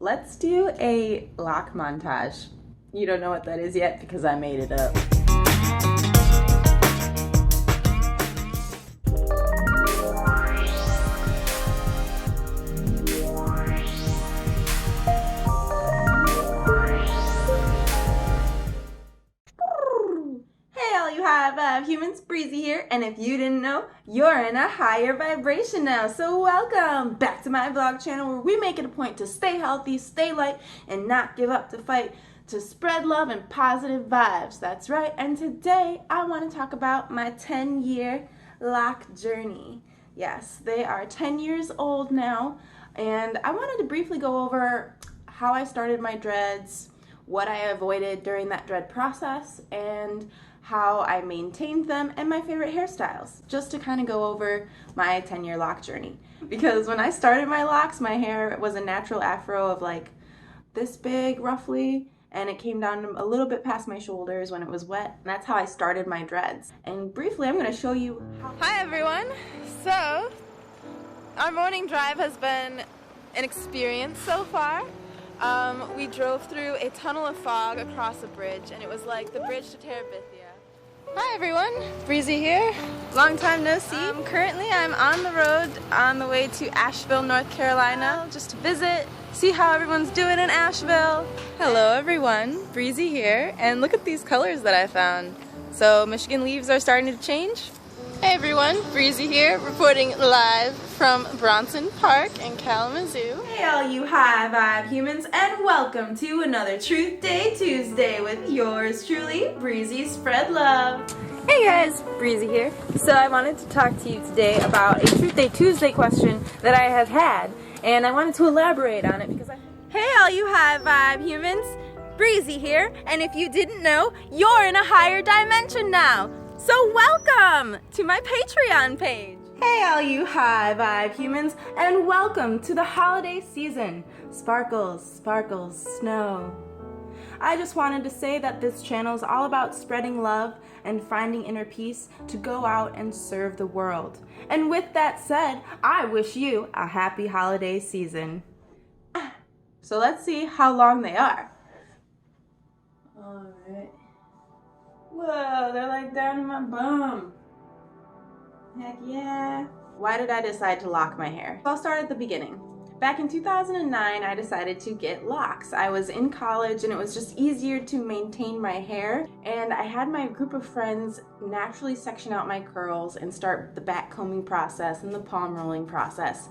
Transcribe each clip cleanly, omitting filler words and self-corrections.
let's do a lock montage. You don't know what that is yet because I made it up. High Vibe humans, Breezy here, and if you didn't know, you're in a higher vibration now. So welcome back to my vlog channel where we make it a point to stay healthy, stay light, and not give up the fight to spread love and positive vibes. That's right, and today I want to talk about my 10-year lock journey. Yes, they are 10 years old now, and I wanted to briefly go over how I started my dreads, what I avoided during that dread process, and how I maintained them, and my favorite hairstyles, just to kind of go over my 10-year lock journey. Because when I started my locks, my hair was a natural afro of like this big roughly, and it came down a little bit past my shoulders when it was wet, and that's how I started my dreads. And briefly, I'm going to show you how. Hi everyone! So, our morning drive has been an experience so far. We drove through a tunnel of fog across a bridge, and it was like the bridge to Terabithia. Hi everyone, Breezy here. Long time no see. Currently I'm on the road on the way to Asheville, North Carolina, just to visit, see how everyone's doing in Asheville. Hello everyone, Breezy here, and look at these colors that I found. So Michigan leaves are starting to change. Hey everyone, Breezy here, reporting live from Bronson Park in Kalamazoo. Hey all you high vibe humans, and welcome to another Truth Day Tuesday with yours truly, Breezy Spread Love. Hey guys, Breezy here. So I wanted to talk to you today about a Truth Day Tuesday question that I have had, and I wanted to elaborate on it because Hey all you high vibe humans, Breezy here, and if you didn't know, you're in a higher dimension now. So welcome to my Patreon page. Hey all you high vibe humans, and welcome to the holiday season. Sparkles, sparkles, snow. I just wanted to say that this channel is all about spreading love and finding inner peace to go out and serve the world. And with that said, I wish you a happy holiday season. So let's see how long they are. Alright. Whoa, they're like down in my bum. Heck yeah. Why did I decide to lock my hair? I'll start at the beginning. Back in 2009, I decided to get locks. I was in college and it was just easier to maintain my hair. And I had my group of friends naturally section out my curls and start the back combing process and the palm rolling process.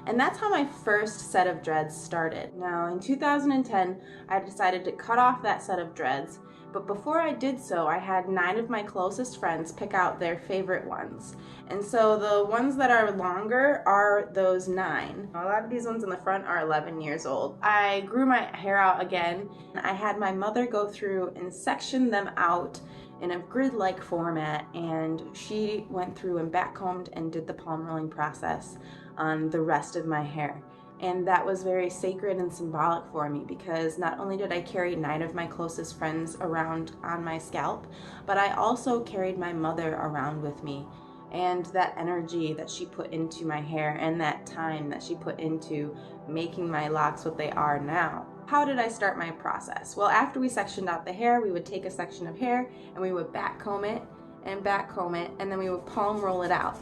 And that's how my first set of dreads started. Now in 2010, I decided to cut off that set of dreads. But before I did so, I had 9 of my closest friends pick out their favorite ones. And so the ones that are longer are those 9. A lot of these ones in the front are 11 years old. I grew my hair out again. I had my mother go through and section them out in a grid-like format, and she went through and backcombed and did the palm rolling process on the rest of my hair. And that was very sacred and symbolic for me because not only did I carry 9 of my closest friends around on my scalp, but I also carried my mother around with me. And that energy that she put into my hair and that time that she put into making my locks what they are now. How did I start my process? Well, after we sectioned out the hair, we would take a section of hair and we would back comb it, and then we would palm roll it out.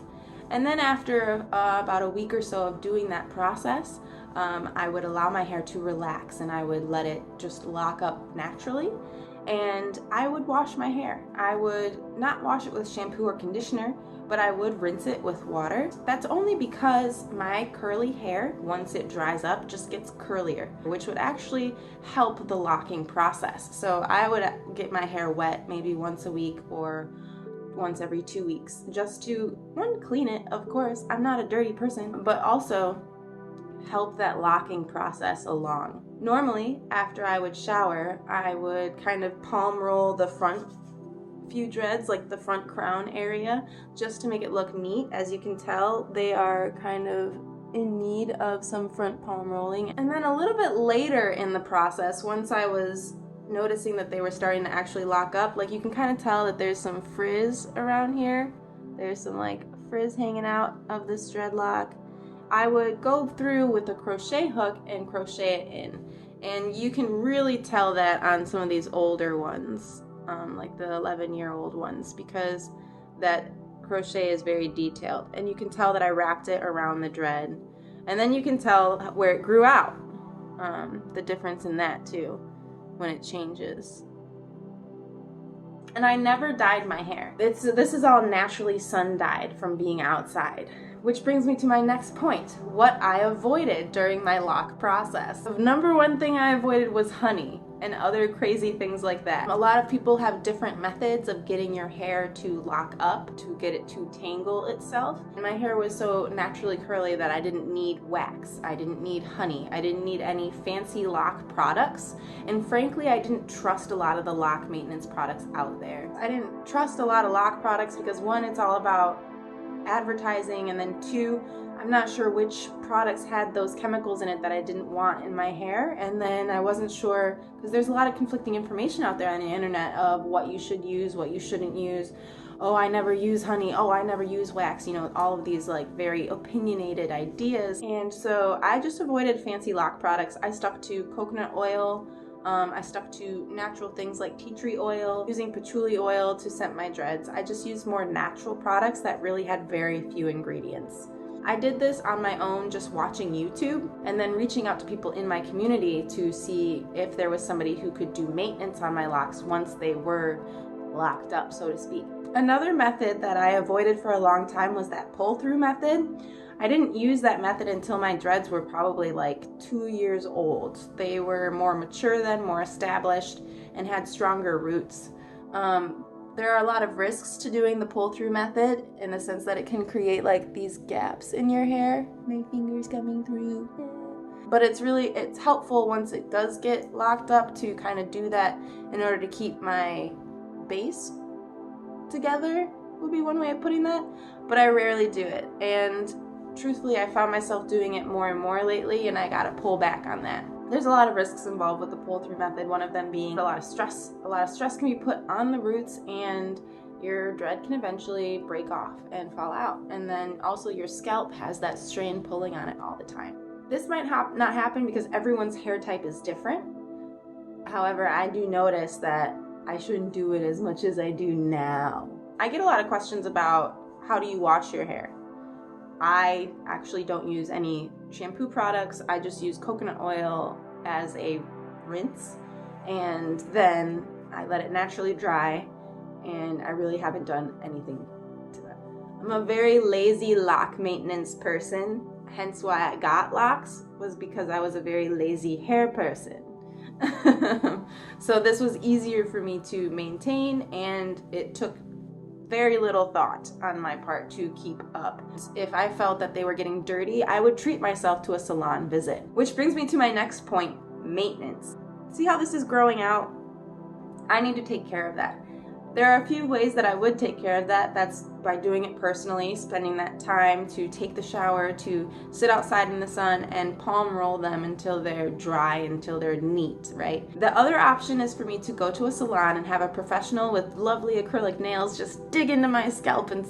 And then after about a week or so of doing that process, I would allow my hair to relax and I would let it just lock up naturally. And I would wash my hair. I would not wash it with shampoo or conditioner, but I would rinse it with water. That's only because my curly hair, once it dries up, just gets curlier, which would actually help the locking process. So I would get my hair wet maybe once a week or once every 2 weeks, just to, one, clean it, of course, I'm not a dirty person, but also help that locking process along. Normally, after I would shower, I would kind of palm roll the front few dreads, like the front crown area, just to make it look neat. As you can tell, they are kind of in need of some front palm rolling. And then a little bit later in the process, once I was noticing that they were starting to actually lock up, like you can kind of tell that there's some frizz around here. There's some like frizz hanging out of this dreadlock. I would go through with a crochet hook and crochet it in. And you can really tell that on some of these older ones, like the 11-year-old ones, because that crochet is very detailed. And you can tell that I wrapped it around the dread. And then you can tell where it grew out, the difference in that too, when it changes. And I never dyed my hair. This is all naturally sun-dyed from being outside. Which brings me to my next point, what I avoided during my lock process. The number one thing I avoided was honey and other crazy things like that. A lot of people have different methods of getting your hair to lock up, to get it to tangle itself. And my hair was so naturally curly that I didn't need wax, I didn't need honey, I didn't need any fancy lock products. And frankly, I didn't trust a lot of the lock maintenance products out there. I didn't trust a lot of lock products because one, it's all about advertising, and then two, I'm not sure which products had those chemicals in it that I didn't want in my hair, and then I wasn't sure, because there's a lot of conflicting information out there on the internet of what you should use, what you shouldn't use. Oh, I never use honey, oh, I never use wax, you know, all of these like very opinionated ideas. And so I just avoided fancy lock products. I stuck to coconut oil, I stuck to natural things like tea tree oil, using patchouli oil to scent my dreads. I just used more natural products that really had very few ingredients. I did this on my own, just watching YouTube and then reaching out to people in my community to see if there was somebody who could do maintenance on my locks once they were locked up, so to speak. Another method that I avoided for a long time was that pull-through method. I didn't use that method until my dreads were probably like 2 years old. They were more mature then, more established, and had stronger roots. There are a lot of risks to doing the pull-through method in the sense that it can create like these gaps in your hair. My fingers coming through. But it's helpful once it does get locked up to kind of do that in order to keep my base together, would be one way of putting that. But I rarely do it. And truthfully, I found myself doing it more and more lately, and I gotta pull back on that. There's a lot of risks involved with the pull-through method, one of them being a lot of stress. A lot of stress can be put on the roots, and your dread can eventually break off and fall out. And then also your scalp has that strain pulling on it all the time. This might not happen because everyone's hair type is different. However, I do notice that I shouldn't do it as much as I do now. I get a lot of questions about how do you wash your hair. I actually don't use any shampoo products. I just use coconut oil as a rinse, and then I let it naturally dry, and I really haven't done anything to that. I'm a very lazy lock maintenance person, hence why I got locks, was because I was a very lazy hair person. So this was easier for me to maintain, and it took very little thought on my part to keep up. If I felt that they were getting dirty, I would treat myself to a salon visit. Which brings me to my next point, maintenance. See how this is growing out? I need to take care of that. There are a few ways that I would take care of that. That's by doing it personally, spending that time to take the shower, to sit outside in the sun and palm roll them until they're dry, until they're neat, right? The other option is for me to go to a salon and have a professional with lovely acrylic nails just dig into my scalp and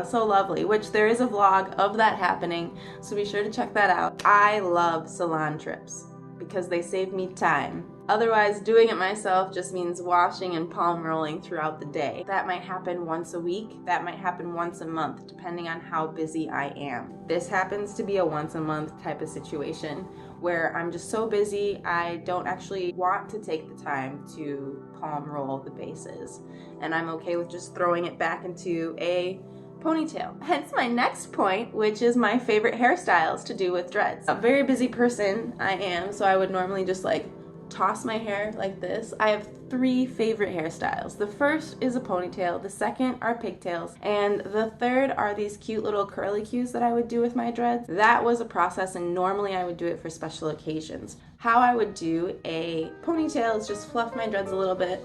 so lovely, which there is a vlog of that happening, so be sure to check that out. I love salon trips because they save me time. Otherwise, doing it myself just means washing and palm rolling throughout the day. That might happen once a week, that might happen once a month, depending on how busy I am. This happens to be a once a month type of situation where I'm just so busy, I don't actually want to take the time to palm roll the bases. And I'm okay with just throwing it back into a ponytail. Hence my next point, which is my favorite hairstyles to do with dreads. A very busy person I am, so I would normally just like toss my hair like this. I have 3 favorite hairstyles. The first is a ponytail, the second are pigtails, and the third are these cute little curlicues that I would do with my dreads. That was a process, and normally I would do it for special occasions. How I would do a ponytail is just fluff my dreads a little bit,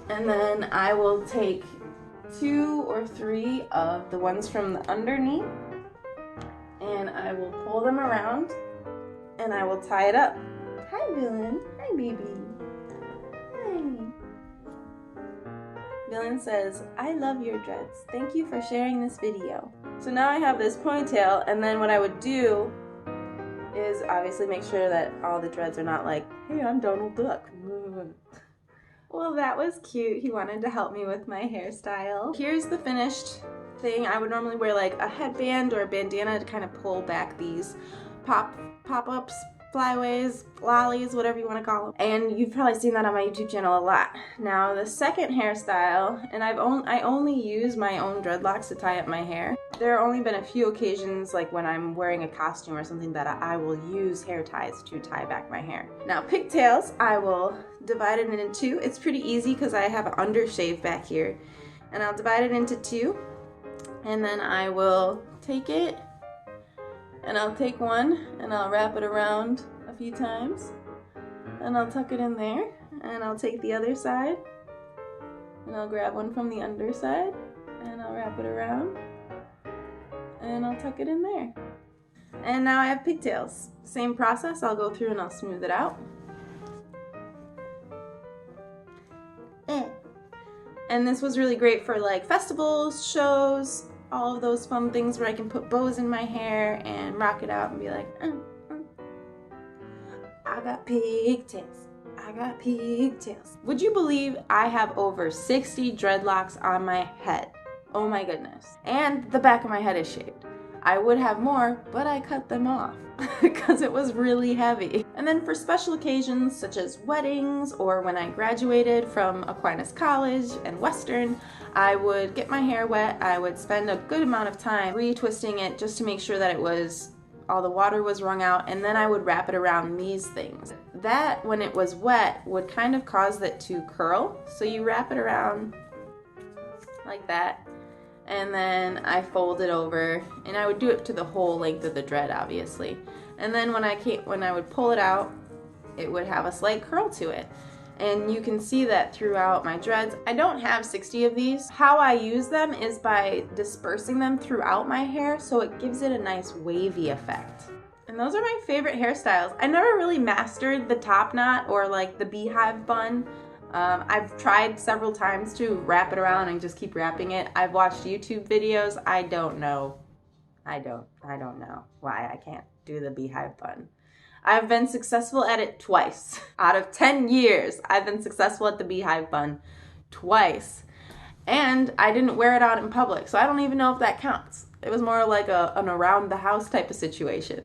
and then I will take 2 or 3 of the ones from the underneath, and I will pull them around, and I will tie it up. Hi, Villain. Hi, baby. Hi. Villain says, I love your dreads. Thank you for sharing this video. So now I have this ponytail, and then what I would do is obviously make sure that all the dreads are not like, hey, I'm Donald Duck. Well, that was cute. He wanted to help me with my hairstyle. Here's the finished thing. I would normally wear like a headband or a bandana to kind of pull back these pop-ups, flyaways, lollies, whatever you want to call them. And you've probably seen that on my YouTube channel a lot. Now the second hairstyle, and I only use my own dreadlocks to tie up my hair. There have only been a few occasions, like when I'm wearing a costume or something, that I will use hair ties to tie back my hair. Now pigtails, I will divide it into two. It's pretty easy because I have an undershave back here. And I'll divide it into two. And then I will take it, and I'll take one and I'll wrap it around a few times. And I'll tuck it in there. And I'll take the other side. And I'll grab one from the underside. And I'll wrap it around. And I'll tuck it in there. And now I have pigtails. Same process, I'll go through and I'll smooth it out. And this was really great for like festivals, shows, all of those fun things where I can put bows in my hair and rock it out and be like, I got pigtails. I got pigtails. Would you believe I have over 60 dreadlocks on my head? Oh my goodness. And the back of my head is shaved. I would have more, but I cut them off because it was really heavy. And then for special occasions such as weddings or when I graduated from Aquinas College and Western, I would get my hair wet. I would spend a good amount of time retwisting it just to make sure that all the water was wrung out, and then I would wrap it around these things. That, when it was wet, would kind of cause it to curl. So you wrap it around like that. And then I fold it over, and I would do it to the whole length of the dread, obviously. And then when I would pull it out, it would have a slight curl to it. And you can see that throughout my dreads. I don't have 60 of these. How I use them is by dispersing them throughout my hair, so it gives it a nice wavy effect. And those are my favorite hairstyles. I never really mastered the top knot or like the beehive bun. I've tried several times to wrap it around and just keep wrapping it. I've watched YouTube videos. I don't know why I can't do the beehive bun. I've been successful at it twice. Out of 10 years, I've been successful at the beehive bun twice. And I didn't wear it out in public, so I don't even know if that counts. It was more like an around the house type of situation.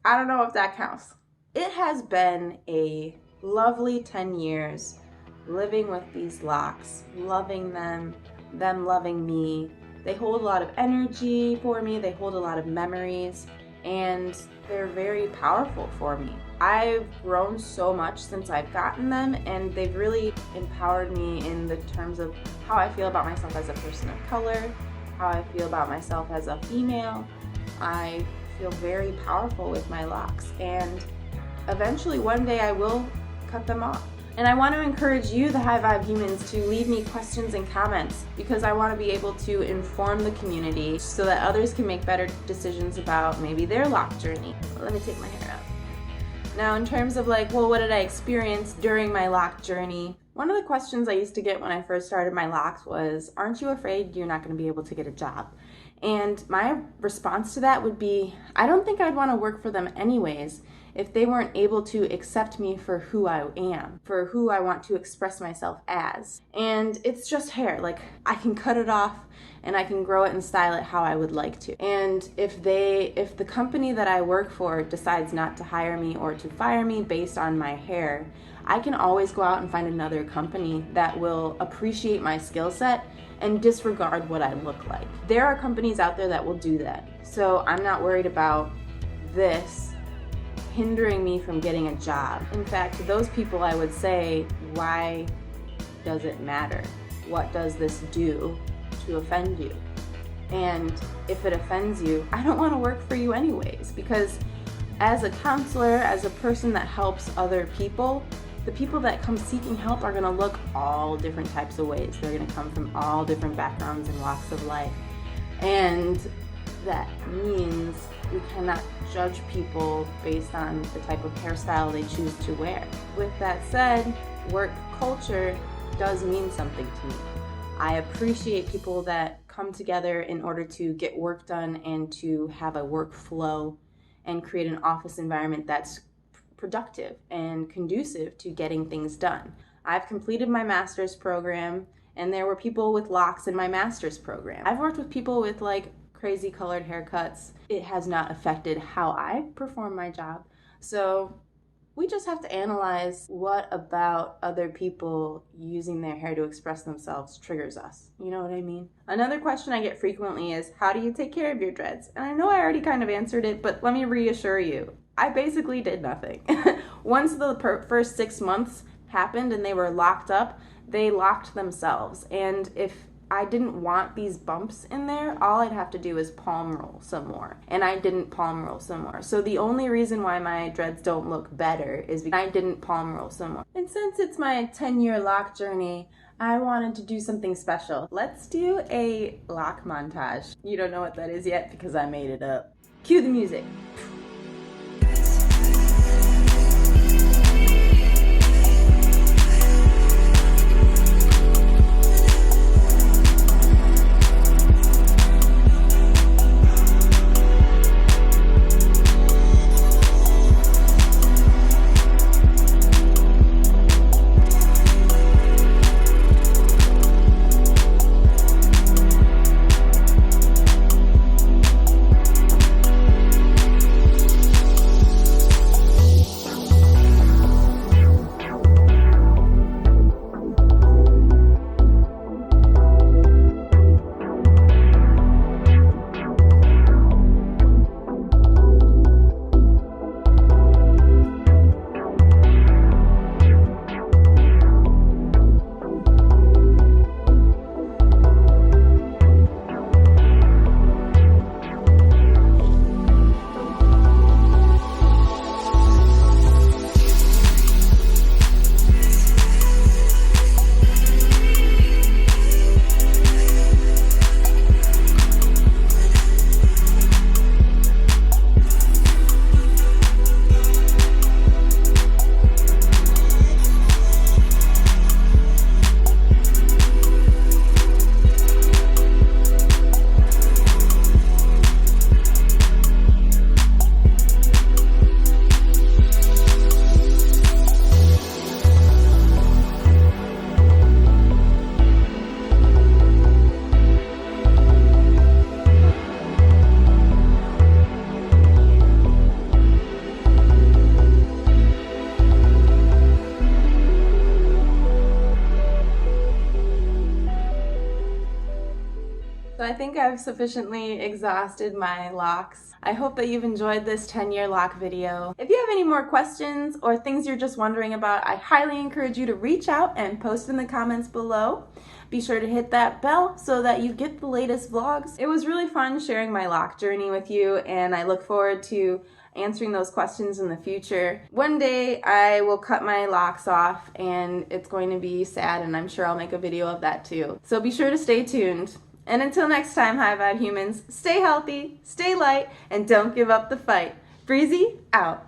I don't know if that counts. It has been a lovely 10 years living with these locks, loving them loving me. They hold a lot of energy for me, they hold a lot of memories, and they're very powerful for me. I've grown so much since I've gotten them, and they've really empowered me in the terms of how I feel about myself as a person of color, how I feel about myself as a female. I feel very powerful with my locks, and eventually one day I will cut them off. And I want to encourage you, the High Vibe humans, to leave me questions and comments, because I want to be able to inform the community so that others can make better decisions about maybe their lock journey. Let me take my hair out. Now, in terms of like, well, what did I experience during my lock journey? One of the questions I used to get when I first started my locks was, aren't you afraid you're not going to be able to get a job? And my response to that would be, I don't think I'd want to work for them anyways if they weren't able to accept me for who I am, for who I want to express myself as. And it's just hair. Like, I can cut it off and I can grow it and style it how I would like to. And if the company that I work for decides not to hire me or to fire me based on my hair, I can always go out and find another company that will appreciate my skill set and disregard what I look like. There are companies out there that will do that. So I'm not worried about this hindering me from getting a job. In fact, to those people I would say, why does it matter? What does this do to offend you? And if it offends you, I don't want to work for you anyways, because as a counselor, as a person that helps other people, the people that come seeking help are going to look all different types of ways. They're going to come from all different backgrounds and walks of life. And that means we cannot judge people based on the type of hairstyle they choose to wear. With that said, work culture does mean something to me. I appreciate people that come together in order to get work done and to have a workflow and create an office environment that's productive and conducive to getting things done. I've completed my master's program, and there were people with locks in my master's program. I've worked with people with like crazy colored haircuts. It has not affected how I perform my job. So we just have to analyze what about other people using their hair to express themselves triggers us. You know what I mean? Another question I get frequently is, how do you take care of your dreads? And I know I already kind of answered it, but let me reassure you, I basically did nothing. Once the first 6 months happened and they were locked up, they locked themselves. And if I didn't want these bumps in there, all I'd have to do is palm roll some more. And I didn't palm roll some more. So the only reason why my dreads don't look better is because I didn't palm roll some more. And since it's my 10-year lock journey, I wanted to do something special. Let's do a lock montage. You don't know what that is yet because I made it up. Cue the music. So I think I've sufficiently exhausted my locks. I hope that you've enjoyed this 10-year lock video. If you have any more questions or things you're just wondering about, I highly encourage you to reach out and post in the comments below. Be sure to hit that bell so that you get the latest vlogs. It was really fun sharing my lock journey with you, and I look forward to answering those questions in the future. One day I will cut my locks off and it's going to be sad, and I'm sure I'll make a video of that too. So be sure to stay tuned. And until next time, High Vibe humans, stay healthy, stay light, and don't give up the fight. Breezy out.